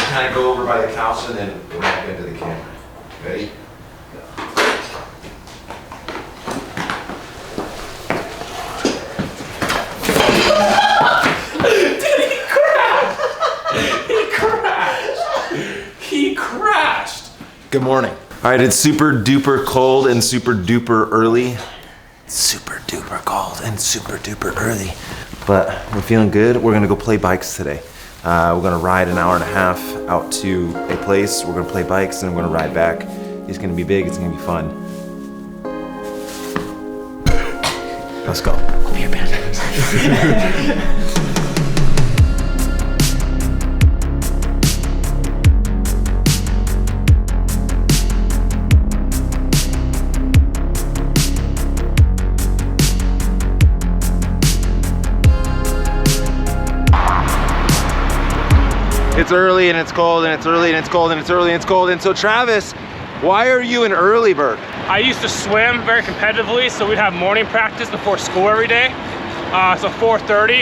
kind of go over by the couch and then back into the camera. Ready? He crashed. Good morning. All right, it's super duper cold and super duper early. Super duper cold and super duper early. But we're feeling good. We're gonna go play bikes today. We're gonna ride an hour and a half out to a place. We're gonna play bikes and we're gonna ride back. It's gonna be big, it's gonna be fun. Let's go. Come here, man. It's early and it's cold and it's early and it's cold and it's early and it's cold. And so Travis, why are you an early bird? I used to swim very competitively, so we'd have morning practice before school every day. So 4:30,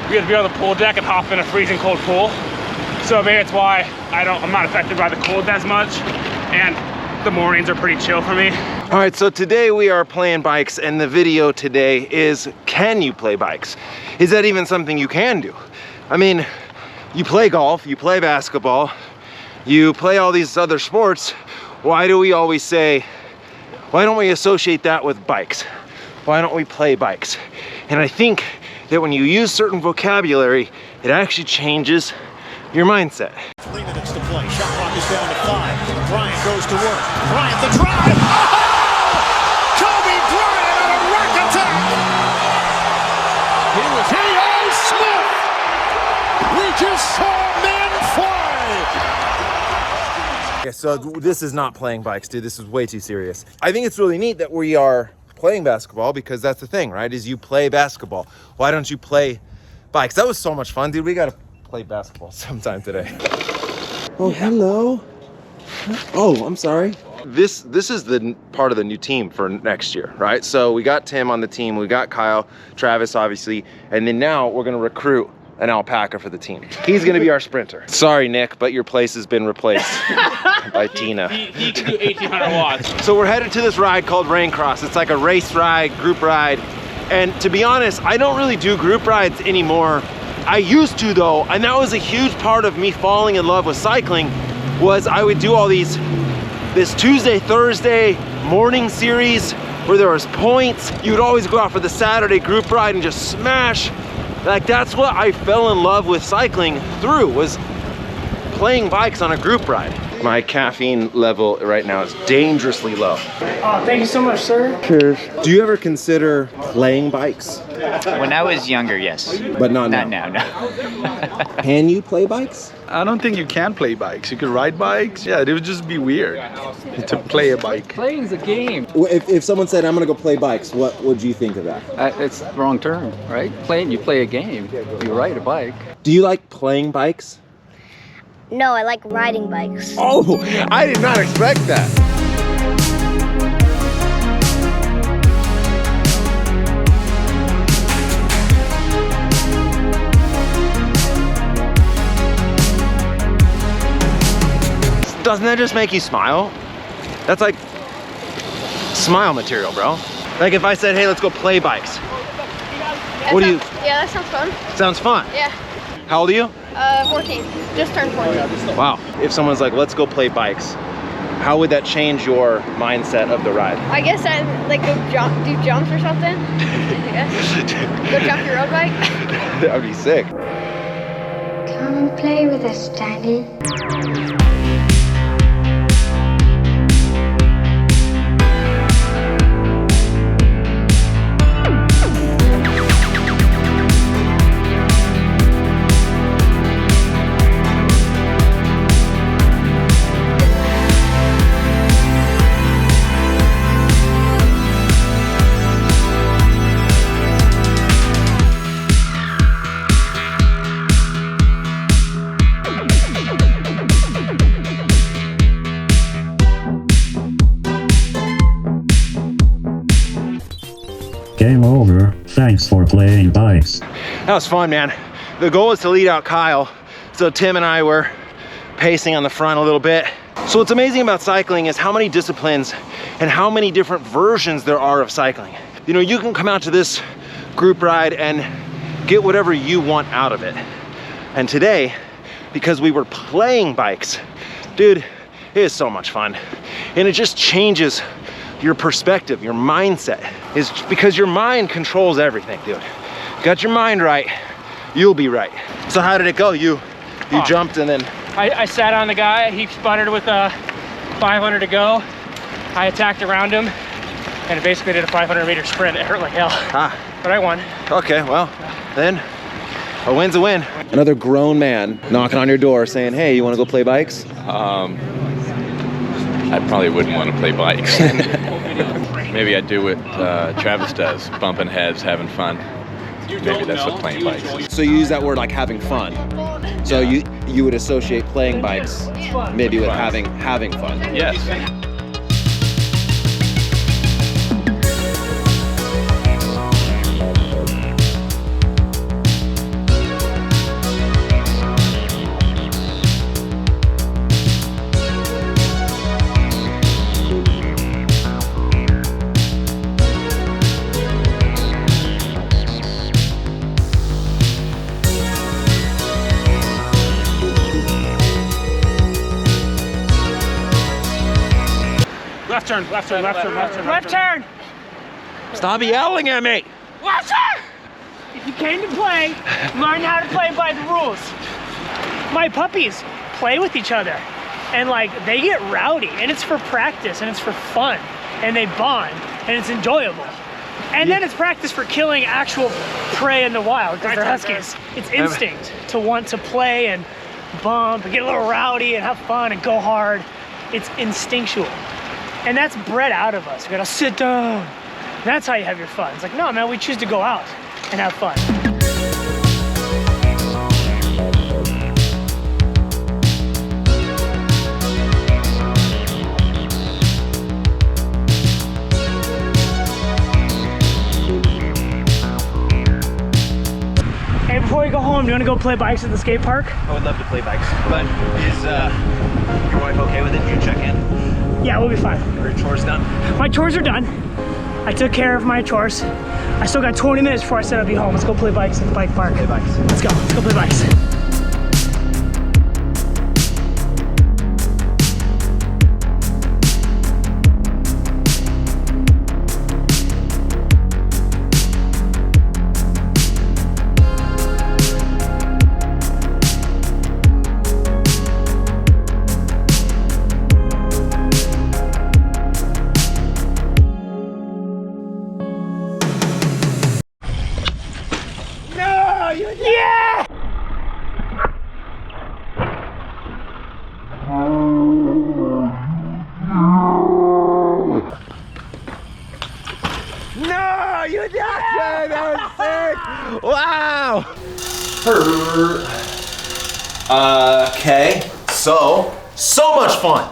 we had to be on the pool deck and hop in a freezing cold pool. So maybe that's why I'm not affected by the cold as much, and the mornings are pretty chill for me. All right, so today we are playing bikes, and the video today is, can you play bikes? Is that even something you can do? I mean, you play golf, you play basketball, you play all these other sports. Why do we always say, why don't we associate that with bikes? Why don't we play bikes? And I think that when you use certain vocabulary, it actually changes your mindset. 3 minutes to play. Shot clock is down to 5. Bryant goes to work. Bryant the drive. Oh! Kobe Bryant on a rack attack. He was K.O. Smith. We just saw men fly. Okay, so this is not playing bikes, dude. This is way too serious. I think it's really neat that we are playing basketball, because that's the thing, right? Is you play basketball. Why don't you play bikes? That was so much fun, dude. We gotta play basketball sometime today. Oh, hello. Oh, I'm sorry. This is the part of the new team for next year, right? So we got Tim on the team, we got Kyle, Travis, obviously, and then now we're gonna recruit an alpaca for the team. He's gonna be our sprinter. Sorry, Nick, but your place has been replaced by Tina. He can do 1,800 watts. So we're headed to this ride called RainCross. It's like a race ride, group ride. And to be honest, I don't really do group rides anymore. I used to though, and that was a huge part of me falling in love with cycling, was I would do all this Tuesday, Thursday morning series where there was points. You would always go out for the Saturday group ride and just smash. Like, that's what I fell in love with cycling through, was playing bikes on a group ride. My caffeine level right now is dangerously low. Oh, thank you so much, sir. Cheers. Do you ever consider playing bikes? When I was younger, yes. But not now? Not now, no. Can you play bikes? I don't think you can play bikes. You could ride bikes. Yeah, it would just be weird to play a bike. Playing's a game. If someone said, I'm gonna go play bikes, what would you think of that? It's the wrong term, right? You play a game. You ride a bike. Do you like playing bikes? No, I like riding bikes. Oh, I did not expect that. Doesn't that just make you smile? That's like smile material, bro. Like if I said, hey, let's go play bikes. What do you? Yeah, that sounds fun. Sounds fun. Yeah. How old are you? 14. Just turned 14. Wow. If someone's like, let's go play bikes, how would that change your mindset of the ride? I guess I'd like go do jumps or something. I guess. Go jump your road bike. That would be sick. Come and play with us, Daddy. Game over. Thanks for playing bikes. That was fun, man. The goal is to lead out Kyle. So Tim and I were pacing on the front a little bit. So what's amazing about cycling is how many disciplines and how many different versions there are of cycling. You know, you can come out to this group ride and get whatever you want out of it. And today, because we were playing bikes, dude, it is so much fun. And it just changes your perspective, your mindset. Is because your mind controls everything, dude. Got your mind right, you'll be right. So how did it go? You jumped and then? I sat on the guy, he sputtered with 500 to go. I attacked around him and basically did a 500-meter sprint. It hurt like hell, but I won. Okay, well, then a win's a win. Another grown man knocking on your door saying, hey, you wanna go play bikes? I probably wouldn't want to play bikes. Maybe I'd do what Travis does, bumping heads, having fun. Maybe that's what playing bikes is. So you use that word like having fun. So you would associate playing bikes maybe with having fun. Yes. Left turn, left turn, left turn, left turn. Left turn! Stop yelling at me! Left turn! If you came to play, learn how to play by the rules. My puppies play with each other and like they get rowdy and it's for practice and it's for fun and they bond and it's enjoyable. And then it's practice for killing actual prey in the wild because they're huskies. It's instinct to want to play and bump and get a little rowdy and have fun and go hard. It's instinctual. And that's bred out of us. We gotta sit down. That's how you have your fun. It's like, no, man, we choose to go out and have fun. Hey, before we go home, do you wanna go play bikes at the skate park? I would love to play bikes, but is your wife okay with it? Did you check in? Yeah, we'll be fine. Are your chores done? My chores are done. I took care of my chores. I still got 20 minutes before I said I'd be home. Let's go play bikes at the bike park. Play bikes. Let's go play bikes. Yeah! No, you did it! That was sick! Wow! Okay, so much fun.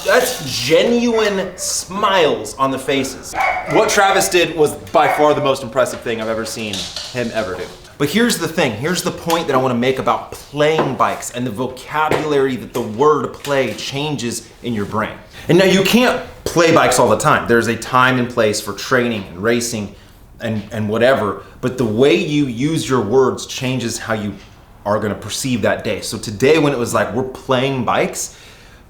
That's genuine smiles on the faces. What Travis did was by far the most impressive thing I've ever seen him ever do. But here's the thing, here's the point that I want to make about playing bikes and the vocabulary that the word play changes in your brain. And now you can't play bikes all the time. There's a time and place for training and racing and whatever, but the way you use your words changes how you are going to perceive that day. So today when it was like we're playing bikes,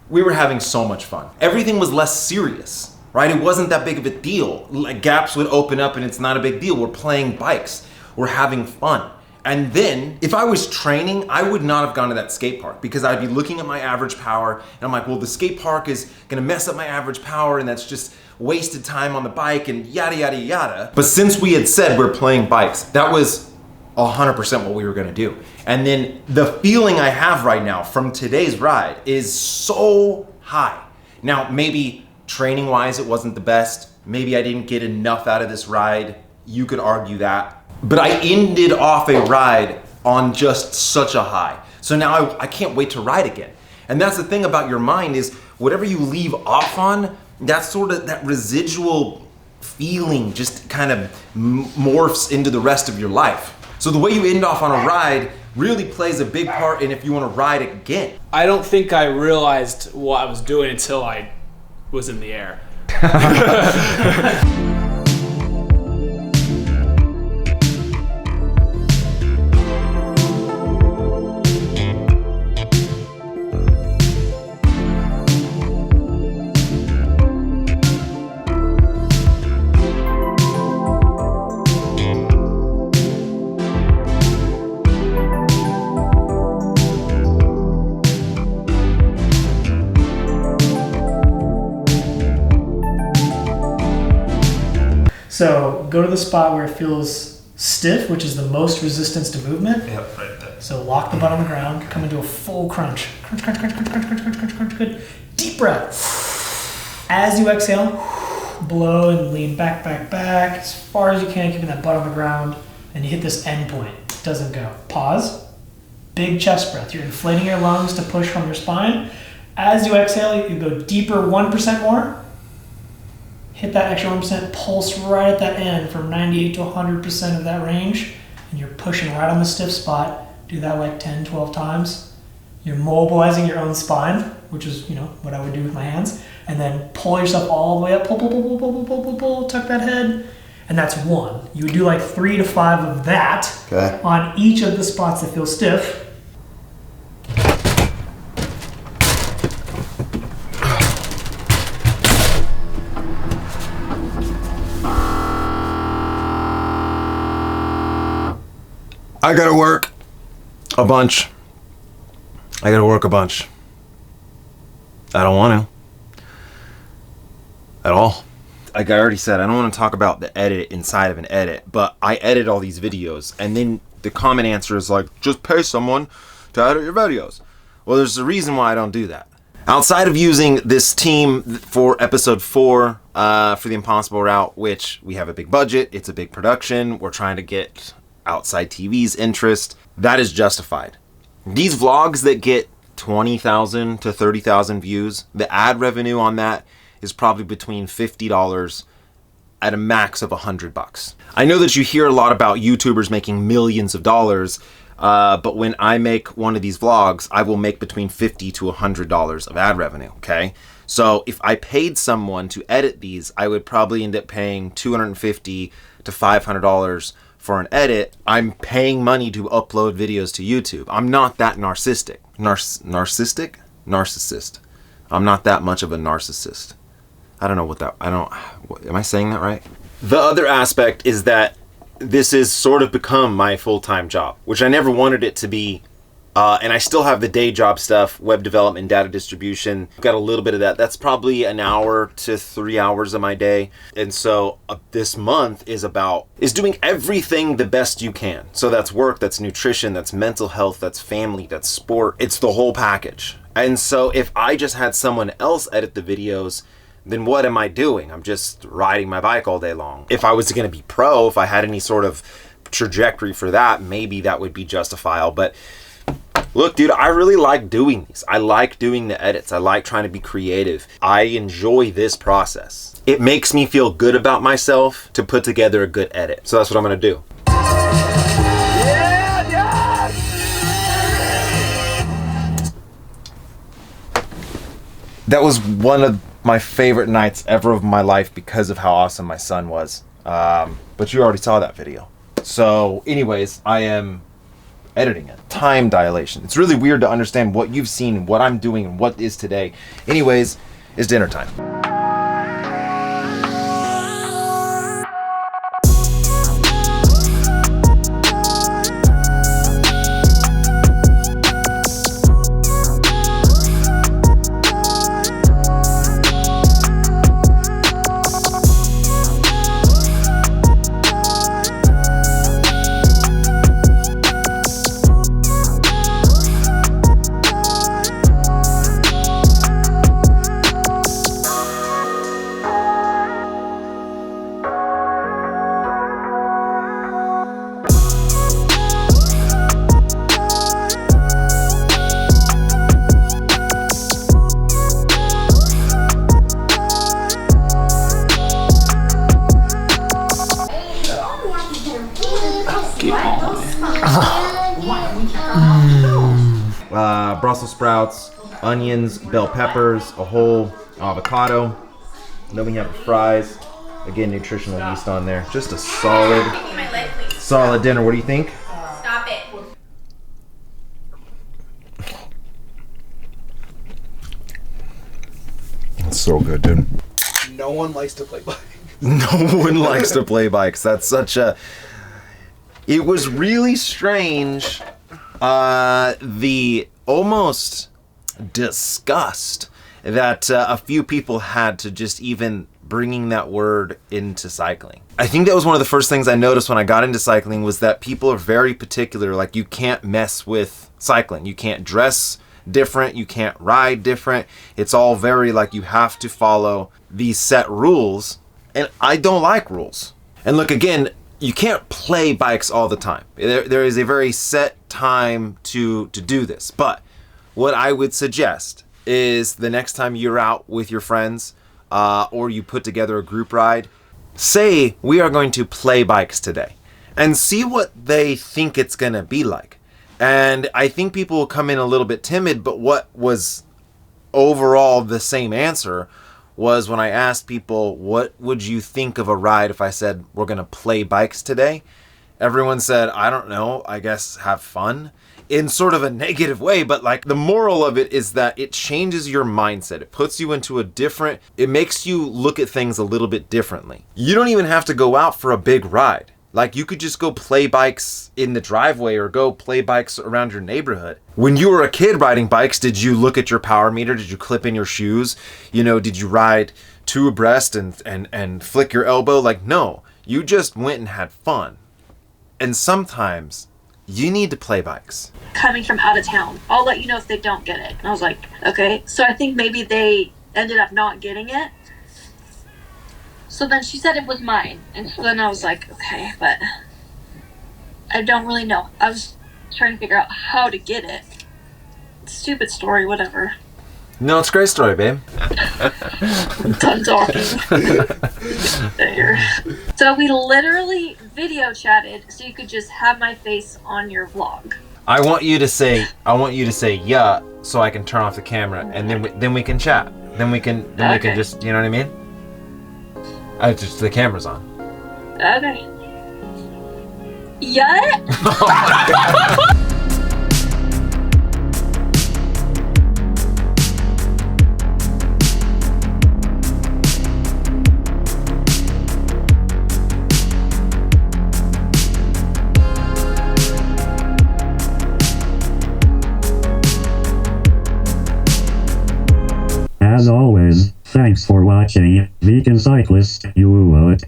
we were having so much fun. Everything was less serious, right? It wasn't that big of a deal. Like gaps would open up and it's not a big deal. We're playing bikes. We're having fun. And then, if I was training, I would not have gone to that skate park because I'd be looking at my average power and I'm like, well, the skate park is gonna mess up my average power and that's just wasted time on the bike and yada, yada, yada. But since we had said we're playing bikes, that was 100% what we were gonna do. And then the feeling I have right now from today's ride is so high. Now, maybe training-wise, it wasn't the best. Maybe I didn't get enough out of this ride. You could argue that. But I ended off a ride on just such a high. So now I can't wait to ride again. And that's the thing about your mind is whatever you leave off on, that's sort of that residual feeling just kind of morphs into the rest of your life. So the way you end off on a ride really plays a big part in if you want to ride again. I don't think I realized what I was doing until I was in the air. So go to the spot where it feels stiff, which is the most resistance to movement. Yep, right there. So lock the butt on the ground, come into a full crunch. Crunch, crunch, crunch, crunch, crunch, crunch, crunch, crunch, crunch. Good. Deep breath. As you exhale, blow and lean back, back, back as far as you can, keeping that butt on the ground. And you hit this end point. It doesn't go. Pause. Big chest breath. You're inflating your lungs to push from your spine. As you exhale, you go deeper 1% more. Hit that extra 1%, pulse right at that end from 98 to 100% of that range, and you're pushing right on the stiff spot. Do that like 10, 12 times. You're mobilizing your own spine, which is, you know, what I would do with my hands, and then pull yourself all the way up, pull, pull, pull, pull, pull, pull, pull, pull, pull, tuck that head, and that's one. You would do like 3 to 5 of that on each of the spots that feel stiff. I gotta work a bunch. I gotta work a bunch. I don't want to. At all. Like I already said, I don't want to talk about the edit inside of an edit, but I edit all these videos, and then the common answer is like, just pay someone to edit your videos. Well, there's a reason why I don't do that. Outside of using this team for episode 4 for the Impossible Route, which we have a big budget, it's a big production, we're trying to get outside TV's interest, that is justified. These vlogs that get 20,000 to 30,000 views, the ad revenue on that is probably between $50 at a max of $100. I know that you hear a lot about YouTubers making millions of dollars, but when I make one of these vlogs, I will make between $50 to $100 of ad revenue, okay? So if I paid someone to edit these, I would probably end up paying $250 to $500 for an edit. I'm paying money to upload videos to YouTube. I'm not that narcissistic. Narcissist. I'm not that much of a narcissist. I don't know what that, am I saying that right? The other aspect is that this is sort of become my full-time job, which I never wanted it to be. And I still have the day job stuff, web development, data distribution. I've got a little bit of that. That's probably an hour to 3 hours of my day. And so this month is doing everything the best you can. So that's work, that's nutrition, that's mental health, that's family, that's sport. It's the whole package. And so if I just had someone else edit the videos, then what am I doing? I'm just riding my bike all day long. If I was going to be pro, if I had any sort of trajectory for that, maybe that would be justifiable. But look, dude, I really like doing these. I like doing the edits. I like trying to be creative. I enjoy this process. It makes me feel good about myself to put together a good edit. So that's what I'm gonna do. That was one of my favorite nights ever of my life because of how awesome my son was. But you already saw that video. So anyways, I am editing it. Time dilation. It's really weird to understand what you've seen, what I'm doing, and what is today. Anyways, it's dinner time. Brussels sprouts, onions, bell peppers, a whole avocado. Then we have the fries. Again, nutritional yeast on there. Just a solid dinner. What do you think? Stop it. It's so good, dude. No one likes to play bikes. No one likes to play bikes. That's such a... It was really strange, the almost disgust that a few people had to just even bringing that word into cycling. I think that was one of the first things I noticed when I got into cycling was that people are very particular. Like, you can't mess with cycling. You can't dress different. You can't ride different. It's all very like you have to follow these set rules. And I don't like rules. And look, again, you can't play bikes all the time. There is a very set time to do this. But what I would suggest is the next time you're out with your friends or you put together a group ride, say we are going to play bikes today and see what they think it's going to be like. And I think people will come in a little bit timid, but what was overall the same answer was when I asked people, what would you think of a ride if I said, we're going to play bikes today? Everyone said, I don't know, I guess have fun, in sort of a negative way. But like, the moral of it is that it changes your mindset. It puts you into a different, it makes you look at things a little bit differently. You don't even have to go out for a big ride. Like, you could just go play bikes in the driveway or go play bikes around your neighborhood. When you were a kid riding bikes, did you look at your power meter? Did you clip in your shoes? You know, did you ride two abreast and flick your elbow? Like, no, you just went and had fun. And sometimes you need to play bikes. Coming from out of town, I'll let you know if they don't get it. And I was like, okay. So I think maybe they ended up not getting it. So then she said it was mine. And so then I was like, okay, but I don't really know. I was trying to figure out how to get it. Stupid story, whatever. No, it's a great story, babe. Done talking. So we literally video chatted so you could just have my face on your vlog. I want you to say yeah, so I can turn off the camera, and then we can chat. Then we can just, you know what I mean? Just the camera's on. Okay. YUUUT? As always, thanks for watching, Vegan Cyclist, YUUUT.